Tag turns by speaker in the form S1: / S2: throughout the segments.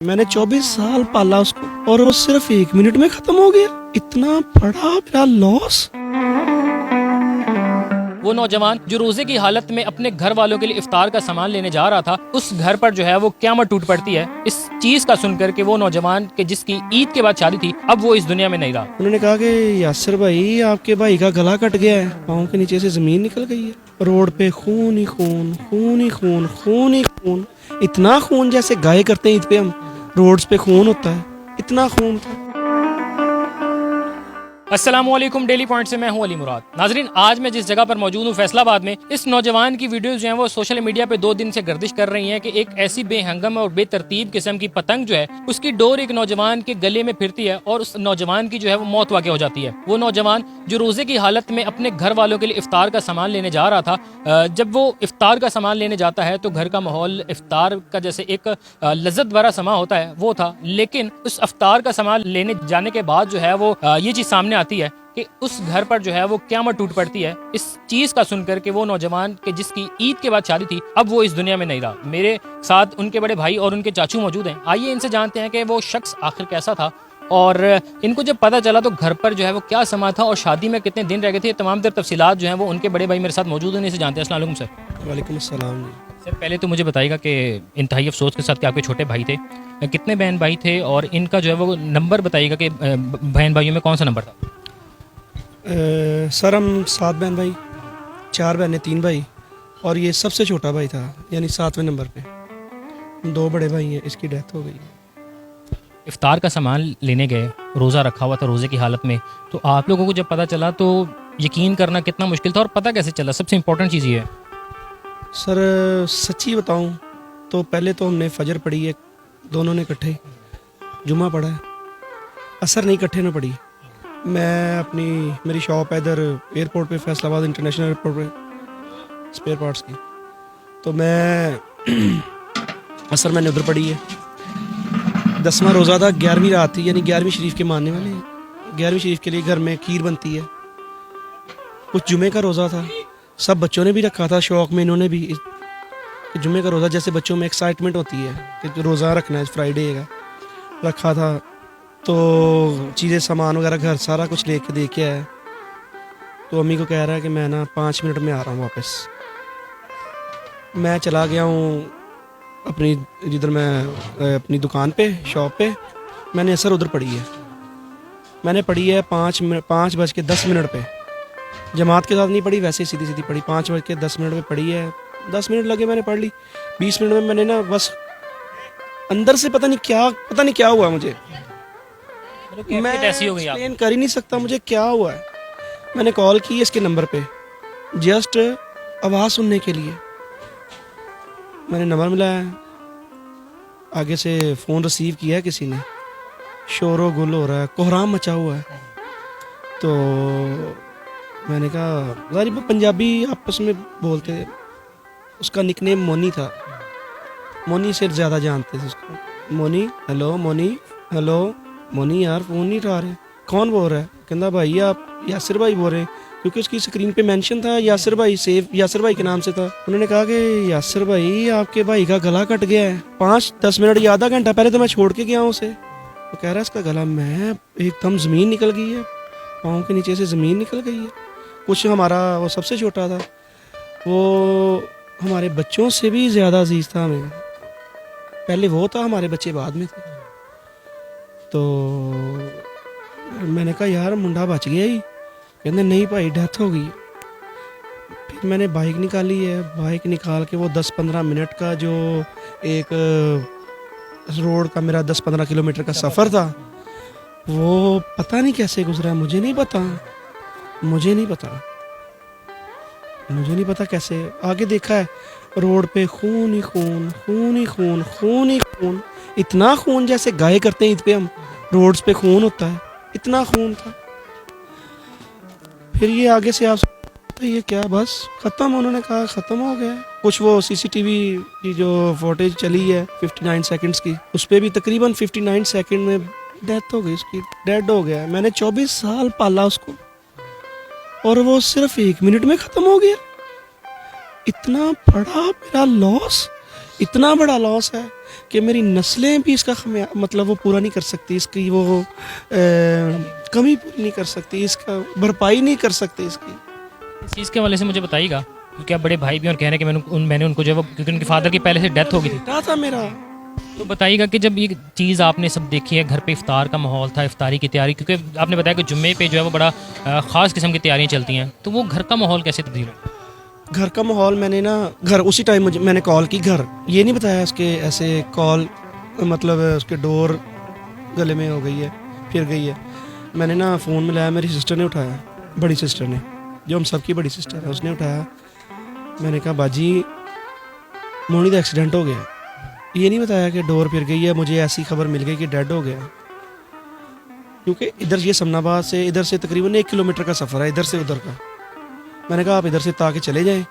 S1: मैंने 24 साल पाला उसको और वो सिर्फ 1 मिनट में खत्म हो गया। इतना बड़ा मेरा लॉस।
S2: वो नौजवान जो रोजे की हालत में अपने घर वालों के लिए इफ्तार का सामान लेने जा रहा था, उस घर पर जो है वो क़यामत टूट पड़ती है। इस चीज का सुनकर के वो नौजवान के जिसकी ईद के बाद शादी थी, अब वो इस दुनिया में नहीं रहा।
S1: उन्होंने कहा कि यासिर भाई, आपके भाई का गला कट गया है, पाँव के नीचे से जमीन निकल गई है, रोड पे खून ही खून, खून ही खून, खून ही खून। इतना खून जैसे गाय करते हैं ईद पे हम, रोड्स पे खून होता है, इतना खून था।
S2: अस्सलामुअलैकुम, डेली पॉइंट से मैं हूं अली मुराद। नाजरीन, आज मैं जिस जगह पर मौजूद हूं फैसलाबाद में, इस नौजवान की वीडियोस जो हैं वो सोशल मीडिया पे 2 दिन से गर्दिश कर रही हैं कि एक ऐसी बेहंगम और बेतरतीब किस्म की पतंग जो है उसकी डोर एक नौजवान के गले में फिरती है और उस नौजवान की जो है वो मौत वाक़ हो जाती है। वो नौजवान जो रोजे की हालत में अपने घर वालों के लिए इफ्तार का सामान लेने जा रहा था, जब वो इफ्तार का सामान लेने जाता है तो घर का माहौल इफ्तार का जैसे एक लज्जत भरा समा होता है वो था, लेकिन उस इफ्तार का सामान लेने जाने के बाद जो है वो ये चीज सामने आती है कि उस घर पर जो है वो क़यामत टूट पड़ती है। इस चीज का सुनकर के वो नौजवान के जिसकी ईद के बाद शादी थी, अब वो इस दुनिया में नहीं रहा। मेरे साथ उनके बड़े भाई और उनके चाचू मौजूद हैं। आइए इनसे जानते हैं कि वो शख्स आखिर कैसा था और इनको जब पता चला तो घर पर जो है वो क्या समा था और शादी में कितने दिन रह गए थे। तमाम तर तफसीलात जो हैं वो उनके बड़े भाई मेरे साथ मौजूद हैं, इनसे जानते हैं। अस्सलाम वालेकुम सर।
S1: वालेकुम अस्सलाम जी।
S2: सर, पहले तो मुझे बताइएगा कि इंतहाई अफसोस के साथ कि आपके छोटे भाई थे, कितने बहन भाई थे और इनका जो है वो नंबर बताइएगा कि बहन भाइयों में कौन सा नंबर था।
S1: सर, हम 7 बहन भाई, 4 बहनें, 3 भाई, और ये सबसे छोटा भाई था, यानी 7वें नंबर पे। 2 बड़े भाई हैं, इसकी डेथ हो गई।
S2: इफ्तार का सामान लेने गए, रोज़ा रखा हुआ था रोज़े की हालत में, तो आप लोगों को जब पता चला तो यकीन करना कितना मुश्किल था और पता कैसे चला? सबसे इम्पोर्टेंट चीज़ ये है।
S1: सर, सच्ची बताऊं तो पहले तो हमने फजर पढ़ी है, दोनों ने इकट्ठे, जुमा पढ़ा है, असर नहीं इकट्ठे ने पढ़ी। मैं मेरी शॉप है इधर एयरपोर्ट पे, फैसलाबाद इंटरनेशनल एयरपोर्ट पे, स्पेयर पार्ट्स की, तो मैं असर मैंने उधर पढ़ी है। 10वां रोज़ा था, 11वीं रात थी, यानी 11वीं शरीफ के मानने वाले हैं। 11वीं शरीफ के लिए घर में खीर बनती है। कुछ जुमे का रोज़ा था, सब बच्चों ने भी रखा था शौक़ में, इन्होंने भी। जुमे का रोज़ा जैसे बच्चों में एक्साइटमेंट होती है कि रोज़ा रखना है, फ्राइडे का रखा था, तो चीज़ें सामान वगैरह घर सारा कुछ लेके दे के आया। तो अम्मी को कह रहा है कि मैं ना 5 मिनट में आ रहा हूँ वापस। मैं चला गया हूँ अपनी जिधर मैं अपनी दुकान पे, शॉप पे। मैंने असर उधर पढ़ी है, मैंने पढ़ी है 5:10 पे। जमात के साथ नहीं पढ़ी, वैसे सीधी सीधी पढ़ी। 5:10 पे पढ़ी है, 10 मिनट लगे, मैंने पढ़ ली। 20 मिनट में मैंने ना बस अंदर से पता नहीं क्या हुआ मुझे। मैं
S2: ऐसी हो गई आप?
S1: एक्सप्लेन कर ही नहीं सकता मुझे क्या हुआ है। मैंने कॉल की इसके नंबर पे जस्ट आवाज़ सुनने के लिए। मैंने नंबर मिलाया, आगे से फ़ोन रिसीव किया है किसी ने, शोरो गुल हो रहा है, कोहराम मचा हुआ है। तो मैंने कहा, जारी वो पंजाबी आपस में बोलते, उसका निकनेम मोनी था, मोनी से ज़्यादा जानते थे उसको। मोनी, हेलो मोनी, हेलो मोनी, यार फ़ोन नहीं उठा रहे, कौन बोल रहा है? कहता भाई आप यासिर भाई बोल रहे हैं, क्योंकि उसकी स्क्रीन पे मेंशन था यासिर भाई, सेव यासिर भाई के नाम से था। उन्होंने कहा कि यासिर भाई, आपके भाई का गला कट गया है। 5-10 मिनट या आधा घंटा पहले तो मैं छोड़ के गया हूँ उसे। वो कह रहा है इसका गला, मैं एकदम ज़मीन निकल गई है, पाँव के नीचे से ज़मीन निकल गई है। कुछ हमारा वो सबसे छोटा था, वो हमारे बच्चों से भी ज़्यादा अजीज़ था हमें। पहले वो था, हमारे बच्चे बाद में थे। तो मैंने कहा यार मुंडा बच गया ही। कहते नहीं भाई, डेथ हो गई। फिर मैंने बाइक निकाली है, बाइक निकाल के वो 10-15 मिनट का जो एक रोड का मेरा 10-15 किलोमीटर का सफ़र था, वो पता नहीं कैसे गुजरा, मुझे नहीं पता कैसे। आगे देखा है रोड पे खून ही खून, खून ही खून, खून ही खून। इतना खून जैसे गाय करते हैं ईद पे हम, रोड्स पे खून होता है, इतना खून था। फिर ये आगे से आप तो ये क्या, बस ख़त्म, उन्होंने कहा ख़त्म हो गया। कुछ वो सीसीटीवी की जो फुटेज चली है 59 सेकंड्स की, उस पर भी तकरीबन 59 सेकंड में डेथ हो गई, उसकी डेड हो गया। मैंने 24 साल पाला उसको और वो सिर्फ 1 मिनट में ख़त्म हो गया। इतना बड़ा मेरा लॉस, इतना बड़ा लॉस है। कि मेरी नस्लें भी इसका मतलब वो पूरा नहीं कर सकती, इसकी वो कमी पूरी नहीं कर सकती, इसका भरपाई नहीं कर सकती इसकी।
S2: इस चीज़ के हवाले से मुझे बताइएगा, क्योंकि आप बड़े भाई भी और कह रहे हैं कि मैंने उनको जो है वो, क्योंकि उनके फादर की पहले से डेथ हो गई थी,
S1: बेटा था मेरा।
S2: तो बताइएगा कि जब ये चीज़ आपने सब देखी है, घर पे इफ्तार का माहौल था, इफ्तारी की तैयारी, क्योंकि आपने बताया कि जुम्मे पे जो है वो बड़ा ख़ास किस्म की तैयारियाँ चलती हैं, तो वो घर का माहौल कैसे तब्दील हुआ?
S1: घर का माहौल मैंने ना घर उसी टाइम मुझे मैंने कॉल की घर, ये नहीं बताया उसके ऐसे कॉल, मतलब उसके डोर गले में हो गई है, फिर गई है। मैंने ना फ़ोन मिलाया, मेरी सिस्टर ने उठाया, बड़ी सिस्टर ने, जो हम सबकी बड़ी सिस्टर है, उसने उठाया। मैंने कहा बाजी मोनी का एक्सीडेंट हो गया। ये नहीं बताया कि डोर फिर गई है, मुझे ऐसी खबर मिल गई कि डेड हो गया। क्योंकि इधर ये समनाबाद से इधर से तकरीबन 1 किलोमीटर का सफ़र है, इधर से उधर का। मैंने कहा आप इधर से ताकि चले जाएं,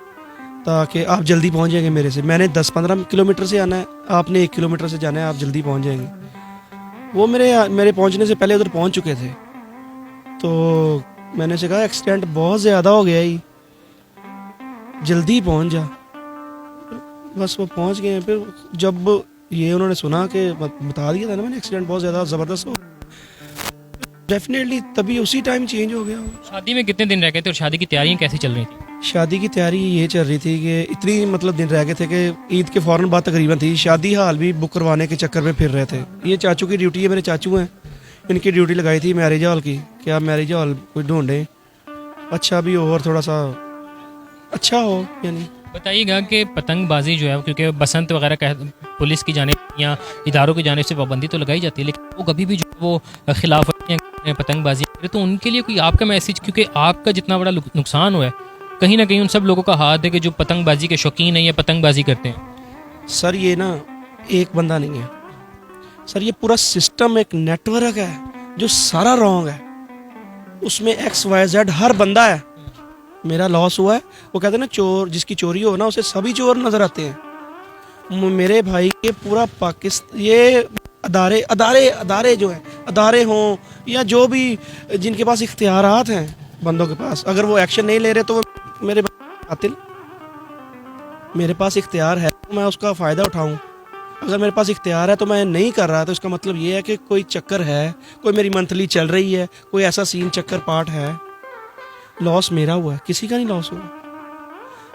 S1: ताकि आप जल्दी पहुंच जाएंगे मेरे से। मैंने 10-15 किलोमीटर से आना है, आपने 1 किलोमीटर से जाना है, आप जल्दी पहुंच जाएंगे। वो मेरे पहुंचने से पहले उधर पहुंच चुके थे। तो मैंने से कहा एक्सीडेंट बहुत ज़्यादा हो गया ही, जल्दी पहुंच जा। बस वो पहुंच गए। फिर जब ये उन्होंने सुना कि बता दिया था ना मैंने, एक्सीडेंट बहुत ज़्यादा ज़बरदस्त हो, डेफिनेटली तभी उसी टाइम चेंज हो गया।
S2: शादी में कितने दिन रह गए थे और शादी की तैयारियाँ कैसी चल रही थी?
S1: शादी की तैयारी ये चल रही थी कि इतनी मतलब दिन रह गए थे कि ईद के फ़ौरन बाद तकरीबन थी। शादी हाल भी बुक करवाने के चक्कर में फिर रहे थे। ये चाचू की ड्यूटी है, मेरे चाचू हैं, इनकी ड्यूटी लगाई थी मैरिज हॉल की कि आप मैरिज हॉल कोई ढूंढें, अच्छा भी हो और थोड़ा सा अच्छा हो। यानी
S2: बताइएगा कि पतंगबाजी जो है, क्योंकि बसंत वगैरह पुलिस की जानिब या इदारों की जानिब से पाबंदी तो लगाई जाती है, लेकिन वो कभी भी जो है वो खिलाफ पतंगबाजी करे, तो उनके लिए कोई आपका मैसेज, क्योंकि आपका जितना बड़ा नुकसान हुआ है, कहीं ना कहीं उन सब लोगों का हाथ है कि जो पतंगबाजी के शौकीन है या पतंगबाजी करते हैं।
S1: सर ये ना एक बंदा नहीं है सर, ये पूरा सिस्टम एक नेटवर्क है जो सारा रॉन्ग है। उसमें XYZ हर बंदा है। मेरा लॉस हुआ है, वो कहते हैं ना चोर जिसकी चोरी हो ना उसे सभी चोर नजर आते हैं। मेरे भाई के पूरा पाकिस्तान ये अदारे अदारे अदारे जो है, अदारे हों या जो भी जिनके पास इख्तियारात हैं बंदों के पास, अगर वो एक्शन नहीं ले रहे तो वो मेरे कातिल। मेरे पास इख्तियार है तो मैं उसका फ़ायदा उठाऊं। अगर मेरे पास इख्तियार है तो मैं नहीं कर रहा, तो इसका मतलब ये है कि कोई चक्कर है, कोई मेरी मंथली चल रही है, कोई ऐसा सीन चक्कर पार्ट है। लॉस मेरा हुआ है, किसी का नहीं लॉस हुआ।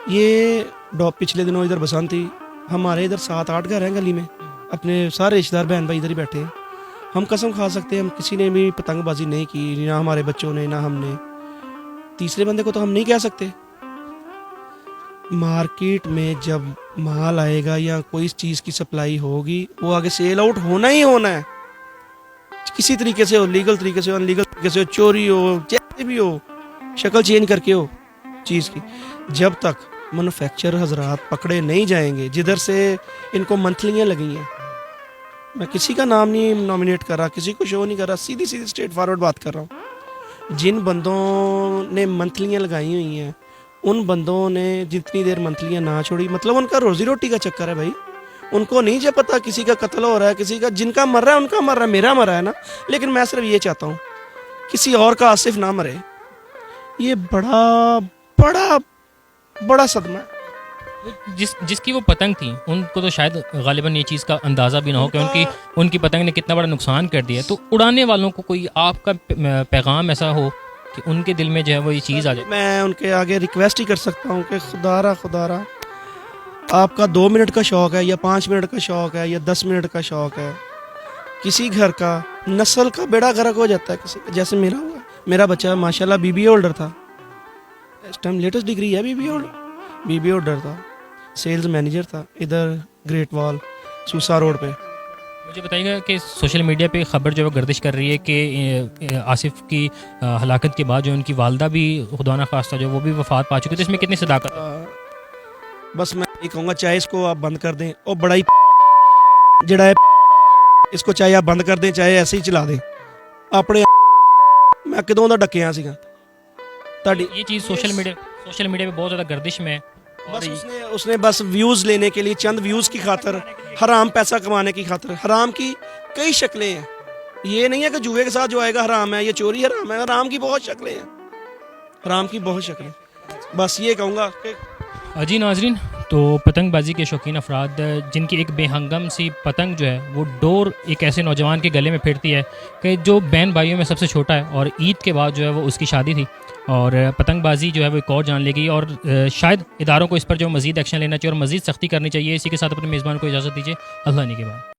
S1: ये पिछले दिनों इधर बसंत थी, हमारे इधर 7-8 घर हैं गली में, अपने सारे रिश्तेदार बहन भाई इधर ही बैठे हैं। हम कसम खा सकते हैं हम किसी ने भी पतंगबाजी नहीं की, ना हमारे बच्चों ने ना हमने। तीसरे बंदे को तो हम नहीं कह सकते। मार्केट में जब माल आएगा या कोई चीज़ की सप्लाई होगी, वो आगे सेल आउट होना ही होना है, किसी तरीके से हो, लीगल तरीके से हो, अनलीगल तरीके से हो, चोरी हो, जैसे भी हो, शक्ल चेंज करके हो चीज़ की। जब तक मैन्युफैक्चरर हजरात पकड़े नहीं जाएंगे, जिधर से इनको मंथलियाँ लगी हैं, मैं किसी का नाम नहीं नॉमिनेट कर रहा, किसी को शो नहीं कर रहा, सीधी सीधी स्ट्रेट फॉरवर्ड बात कर रहा हूँ। जिन बंदों ने मंथलियाँ लगाई हुई हैं, उन बंदों ने जितनी देर मंथलियाँ ना छोड़ी, मतलब उनका रोजी रोटी का चक्कर है भाई। उनको नहीं जो पता किसी का कत्ल हो रहा है, किसी का, जिनका मर रहा है उनका मर रहा है, मेरा मरा है ना। लेकिन मैं सिर्फ ये चाहता हूँ किसी और का आसिफ ना मरे। ये बड़ा बड़ा बड़ा सदमा है।
S2: जिसकी वो पतंग थी उनको तो शायद गालिबन ये चीज़ का अंदाज़ा भी ना हो कि उनकी पतंग ने कितना बड़ा नुकसान कर दिया। तो उड़ाने वालों को कोई आपका पैगाम ऐसा हो कि उनके दिल में जो है वो ये चीज़ आ जाए।
S1: मैं उनके आगे रिक्वेस्ट ही कर सकता हूँ कि खुदारा आपका 2 मिनट का शौक़ है या 5 मिनट का शौक़ है या 10 मिनट का शौक़ है, किसी घर का नस्ल का बेड़ा गर्क हो जाता है किसी का, जैसे मेरा हुआ। मेरा बच्चा माशाल्लाह BBA होल्डर था, इस टाइम लेटेस्ट डिग्री है, BBA होल्डर था, सेल्स मैनेजर था इधर ग्रेट वॉल सूसा रोड पे।
S2: मुझे बताइएगा कि सोशल मीडिया पे खबर जो है गर्दिश कर रही है कि आसिफ की हलाकत के बाद जो उनकी वालदा भी खुदा ना खास्ता जो वो भी वफात पा चुकी थी, इसमें कितनी सदाकत है?
S1: बस मैं ये कहूँगा चाहे इसको आप बंद कर दें, और बड़ा ही जड़ा है इसको, चाहे आप बंद कर दें चाहे ऐसे ही चला दें अपने। मैं कदों ਦਾ ਡੱਕਿਆ ਸੀਗਾ ਤੁਹਾਡੀ
S2: ये चीज़ सोशल मीडिया पे बहुत ज़्यादा गर्दिश में है।
S1: बस उसने बस व्यूज़ लेने के लिए, चंद व्यूज़ की खातर, हराम पैसा कमाने की खातर। हराम की कई शक्लें हैं, ये नहीं है कि जुए के साथ जो आएगा हराम है, ये चोरी हराम है। हराम की बहुत शक्लें हैं, हराम की बहुत शक्लें। बस ये कहूँगा कि
S2: जी नाजरीन, तो पतंगबाजी के शौकीन अफराद जिनकी एक बेहंगम सी पतंग जो है वो डोर एक ऐसे नौजवान के गले में फिरती है कि जो बहन भाइयों में सबसे छोटा है और ईद के बाद जो है वो उसकी शादी थी और पतंगबाजी जो है वो एक और जान लेगी और शायद इदारों को इस पर जो मज़ीद एक्शन लेना चाहिए और मज़ीद सख्ती करनी चाहिए। इसी के साथ अपने मेज़बान को इजाज़त दीजिए। अल्लाह ने के बाद।